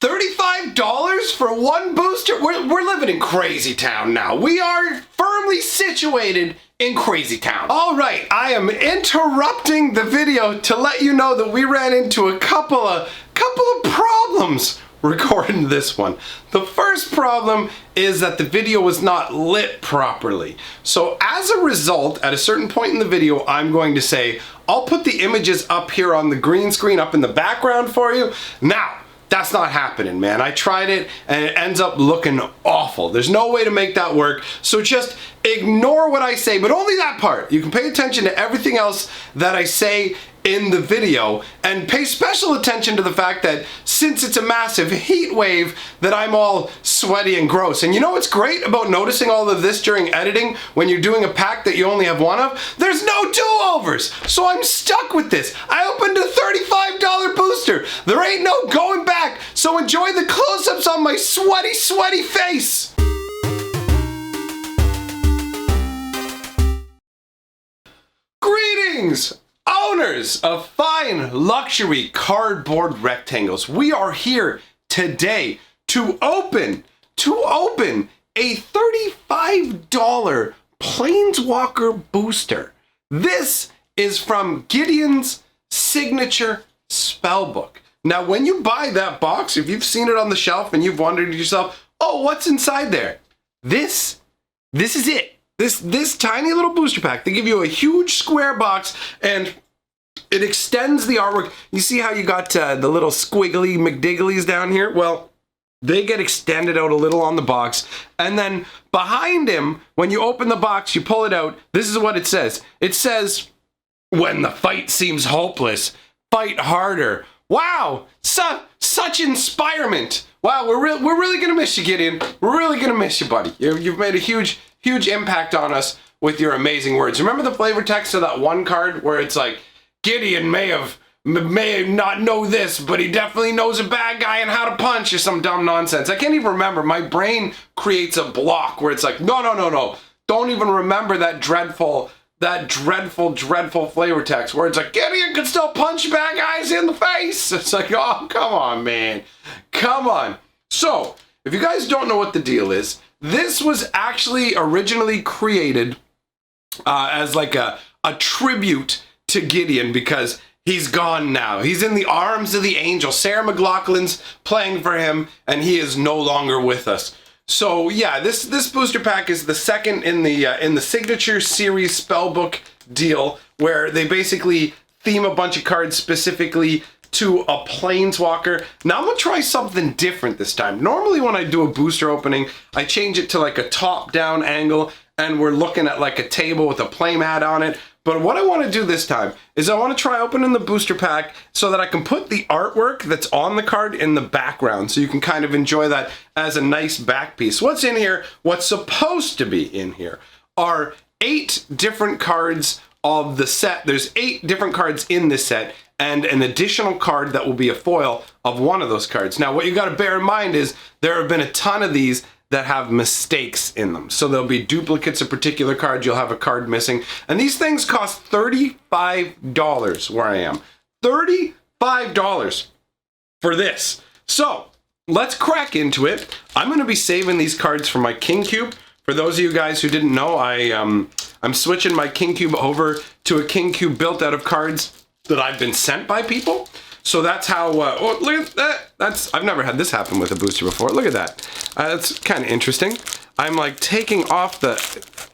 $35 for one booster? We're living in Crazy Town now. We are firmly situated in Crazy Town. All right, I am interrupting the video to let you know that we ran into a couple of problems recording this one. The first problem is that the video was not lit properly. So as a result, at a certain point in the video, I'm going to say, I'll put the images up here on the green screen up in the background for you. Now, that's not happening, man. I tried it and it ends up looking awful. There's no way to make that work. So just ignore what I say, but only that part. You can pay attention to everything else that I say in the video and pay special attention to the fact that since it's a massive heat wave that I'm all sweaty and gross. And you know what's great about noticing all of this during editing when you're doing a pack that you only have one of? There's no do-overs. So I'm stuck with this. I opened a $35 booster. There ain't no going back. So enjoy the close-ups on my sweaty face. Greetings, owners of fine luxury cardboard rectangles. We are here today to open a $35 Planeswalker booster. This is from Gideon's signature spellbook. Now, when you buy that box, if you've seen it on the shelf and you've wondered to yourself, oh, what's inside there? This is it. This tiny little booster pack. They give you a huge square box and it extends the artwork. You see how you got the little squiggly McDigglies down here? Well, they get extended out a little on the box. And then behind him, when you open the box, you pull it out. This is what it says. It says, when the fight seems hopeless, fight harder. Wow, such inspirement. Wow, we're really gonna miss you, Gideon. We're really gonna miss you, buddy. You've made a huge impact on us with your amazing words. Remember the flavor text of that one card where it's like, Gideon may not know this, but he definitely knows a bad guy and how to punch, or some dumb nonsense. I can't even remember. My brain creates a block where it's like, no. Don't even remember that dreadful flavor text where it's like, Gideon can still punch bad guys in the face. It's like, oh, come on, man. Come on. So, if you guys don't know what the deal is, this was actually originally created as like a tribute to Gideon because he's gone now. He's in the arms of the angel. Sarah McLachlan's playing for him and he is no longer with us. So yeah, this booster pack is the second in the signature series spellbook deal where they basically theme a bunch of cards specifically to a Planeswalker. Now I'm gonna try something different this time. Normally when I do a booster opening, I change it to like a top-down angle and we're looking at like a table with a playmat on it. But what I want to do this time is I want to try opening the booster pack so that I can put the artwork that's on the card in the background so you can kind of enjoy that as a nice back piece. What's in here, what's supposed to be in here, are 8 different cards of the set. There's 8 different cards in this set and an additional card that will be a foil of one of those cards. Now, what you got to bear in mind is there have been a ton of these that have mistakes in them. So there'll be duplicates of particular cards, you'll have a card missing. And these things cost $35 where I am. $35 for this. So let's crack into it. I'm gonna be saving these cards for my King Cube. For those of you guys who didn't know, I'm switching my King Cube over to a King Cube built out of cards that I've been sent by people. So that's how, oh, look at that. I've never had this happen with a booster before. Look at that. That's kind of interesting. I'm like taking off the,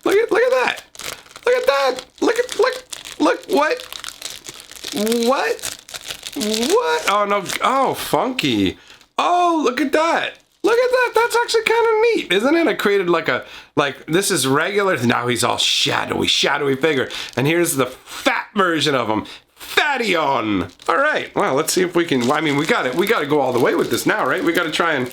look at that. Look at that. Look, what? Oh no, oh, funky. Oh, look at that. Look at that. That's actually kind of neat, isn't it? I created like this is regular. Now he's all shadowy figure. And here's the fat version of him. Fatty-on. All right, well, let's see if we can, well, I mean, we got to go all the way with this now, right? We got to try and,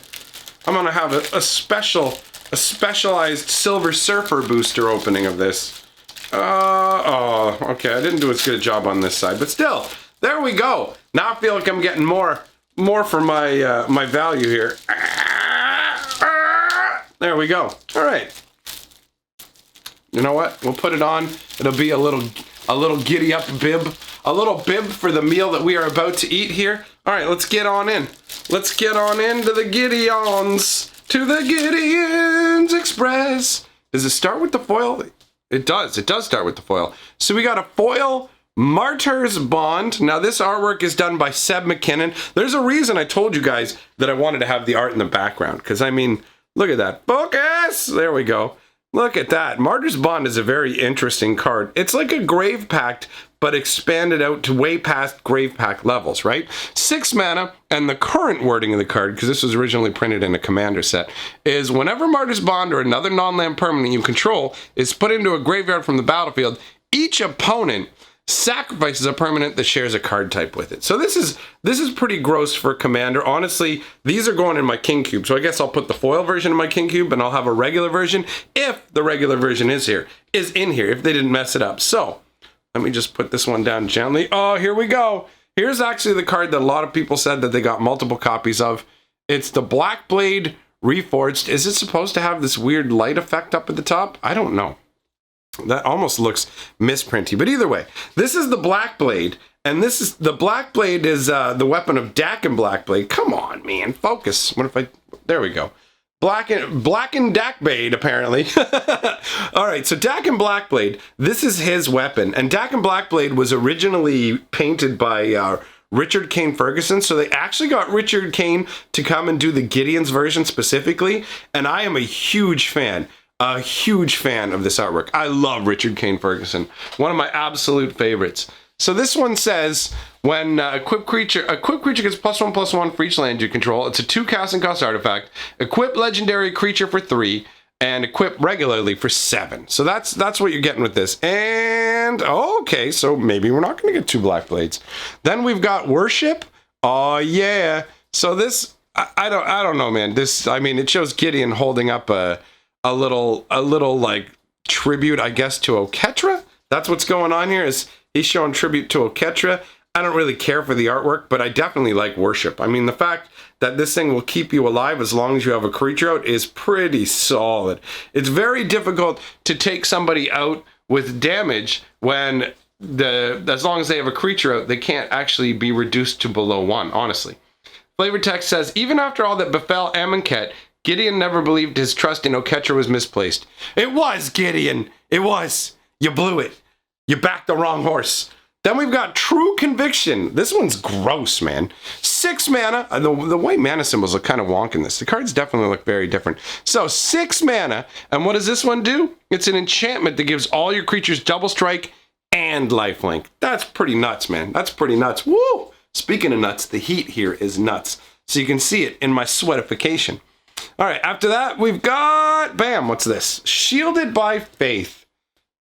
I'm going to have a specialized Silver Surfer booster opening of this. Oh, okay, I didn't do as good a job on this side, but still, there we go. Now I feel like I'm getting more for my, my value here. There we go. All right. You know what? We'll put it on. It'll be a little giddy up bib. A little bib for the meal that we are about to eat here. All right, let's get on in. let's get on into the Gideons. To the Gideons Express. Does it start with the foil? It does. It does start with the foil. So we got a foil Martyr's Bond. Now this artwork is done by Seb McKinnon. There's a reason I told you guys that I wanted to have the art in the background. Because, I mean, look at that. Focus! There we go. Look at that. Martyr's Bond is a very interesting card. It's like a Grave Pact, but expanded out to way past Grave Pact levels, right? 6 mana, and the current wording of the card, because this was originally printed in a commander set, is whenever Martyr's Bond or another non-land permanent you control is put into a graveyard from the battlefield, each opponent sacrifices a permanent that shares a card type with it. So this is pretty gross for commander. Honestly, these are going in my King Cube, so I guess I'll put the foil version in my King Cube and I'll have a regular version if the regular version is in here, if they didn't mess it up. So let me just put this one down gently. Oh, here we go. Here's actually the card that a lot of people said that they got multiple copies of. It's the Black Blade Reforged. Is it supposed to have this weird light effect up at the top? I don't know. That almost looks misprinty, but either way, this is the Black Blade, and this is the Black Blade is the weapon of Dak and Black Blade. Come on, man, focus. What if I? There we go. Black and Dak Blade, apparently. All right, so Dak and Black Blade. This is his weapon, and Dak and Black Blade was originally painted by Richard Kane Ferguson, so they actually got Richard Kane to come and do the Gideon's version specifically, and I am a huge fan. A huge fan of this artwork. I love Richard Kane Ferguson. One of my absolute favorites. So this one says, when equipped creature gets +1/+1 for each land you control. It's a 2 casting cost artifact. Equip legendary creature for 3, and equip regularly for 7. So that's what you're getting with this. And okay, so maybe we're not going to get 2 Black Blades. Then we've got Worship. Oh yeah. So this I don't know, man. This, I mean, it shows Gideon holding up a little like tribute, I guess, to Oketra. That's what's going on here, is he's showing tribute to Oketra. I don't really care for the artwork, but I definitely like Worship. I mean, the fact that this thing will keep you alive as long as you have a creature out is pretty solid. It's very difficult to take somebody out with damage when as long as they have a creature out, they can't actually be reduced to below 1, honestly. Flavor text says, even after all that befell Amonkhet, Gideon never believed his trust in Oketra was misplaced. It was, Gideon. It was. You blew it. You backed the wrong horse. Then we've got True Conviction. This one's gross, man. 6 mana. The white mana symbols look kind of wonk in this. The cards definitely look very different. So 6 mana. And what does this one do? It's an enchantment that gives all your creatures double strike and lifelink. That's pretty nuts, man. That's pretty nuts. Woo! Speaking of nuts, the heat here is nuts. So you can see it in my sweatification. All right, after that, we've got, bam, what's this? Shielded by Faith.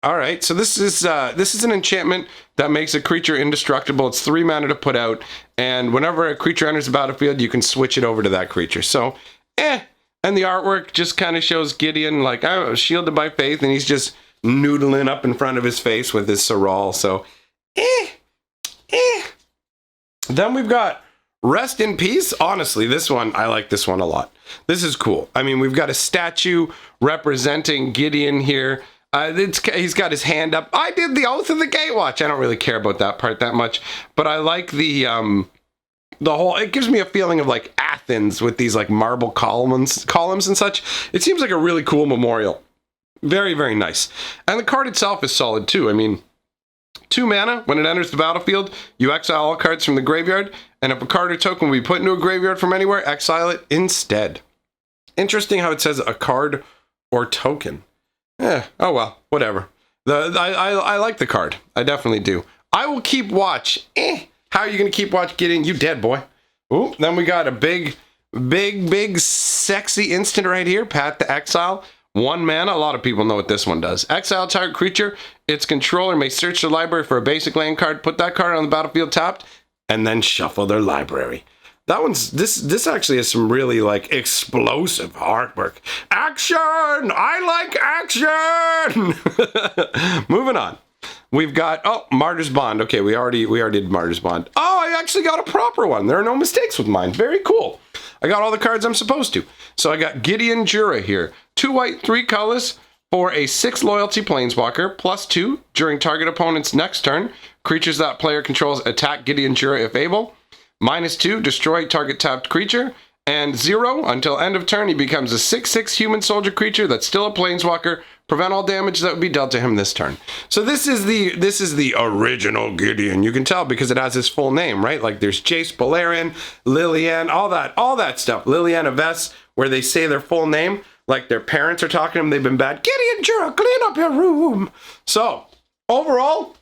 All right, so this is an enchantment that makes a creature indestructible. It's 3 mana to put out, and whenever a creature enters the battlefield, you can switch it over to that creature. So, and the artwork just kind of shows Gideon, like, oh, shielded by Faith, and he's just noodling up in front of his face with his Saral. So, Then we've got Rest in Peace. Honestly, this one, I like this one a lot. This is cool. I mean, we've got a statue representing Gideon here. He's got his hand up. I did the Oath of the Gatewatch. I don't really care about that part that much, but I like the whole, it gives me a feeling of like Athens with these like marble columns and such. It seems like a really cool memorial. Very, very nice. And the card itself is solid too. I mean, 2 mana, when it enters the battlefield, you exile all cards from the graveyard, and if a card or token will be put into a graveyard from anywhere, exile it instead. Interesting how it says a card or token. Oh well, whatever. I like the card. I definitely do. I will keep watch. How are you going to keep watch Gideon? You dead, boy. Ooh, then we got a big, sexy instant right here. Path to Exile. 1 mana. A lot of people know what this one does. Exile target creature. Its controller may search the library for a basic land card, put that card on the battlefield tapped, and then shuffle their library. That one's, this actually has some really like explosive artwork. Action! I like action! Moving on. We've got, oh, Martyr's Bond. Okay, we already did Martyr's Bond. Oh, I actually got a proper one. There are no mistakes with mine. Very cool. I got all the cards I'm supposed to. So I got Gideon Jura here. 2 white, 3 colors for a 6 loyalty Planeswalker, +2 during target opponent's next turn. Creatures that player controls attack Gideon Jura if able. -2, destroy target tapped creature. And 0, until end of turn, he becomes a 6/6 human soldier creature that's still a planeswalker. Prevent all damage that would be dealt to him this turn. So this is the original Gideon. You can tell because it has his full name, right? Like there's Jace Balerion, Liliana, all that stuff. Liliana Vess, where they say their full name, like their parents are talking to them, they've been bad. Gideon Jura, clean up your room. So overall,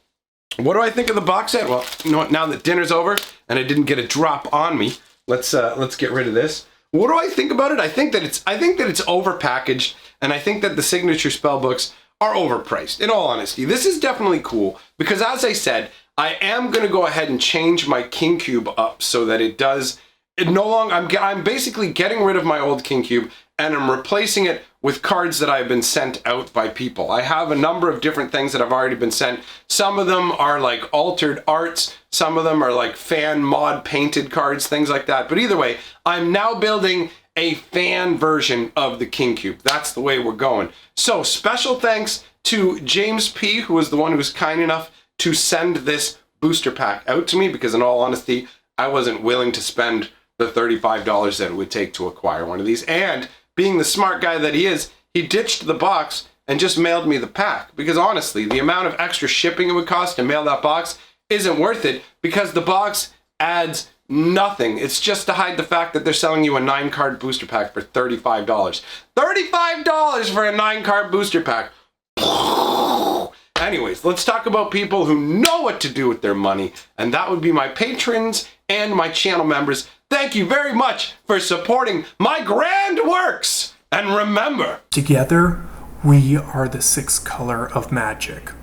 what do I think of the box set? Well, you know what? Now that dinner's over and I didn't get a drop on me, let's get rid of this. What do I think about it? I think that it's overpackaged, and I think that the signature spell books are overpriced. In all honesty, this is definitely cool because, as I said, I am going to go ahead and change my King Cube up so that it does. I'm basically getting rid of my old King Cube and I'm replacing it with cards that I've been sent out by people. I have a number of different things that have already been sent. Some of them are like altered arts. Some of them are like fan mod painted cards, things like that. But either way, I'm now building a fan version of the King Cube. That's the way we're going. So special thanks to James P., who was the one who was kind enough to send this booster pack out to me, because in all honesty, I wasn't willing to spend the $35 that it would take to acquire one of these. And being the smart guy that he is, he ditched the box and just mailed me the pack. Because honestly, the amount of extra shipping it would cost to mail that box isn't worth it, because the box adds nothing. It's just to hide the fact that they're selling you a 9-card booster pack for $35. $35 for a 9-card booster pack. Anyways, let's talk about people who know what to do with their money, and that would be my patrons and my channel members. Thank you very much for supporting my grand works. And remember, together we are the 6 color of magic.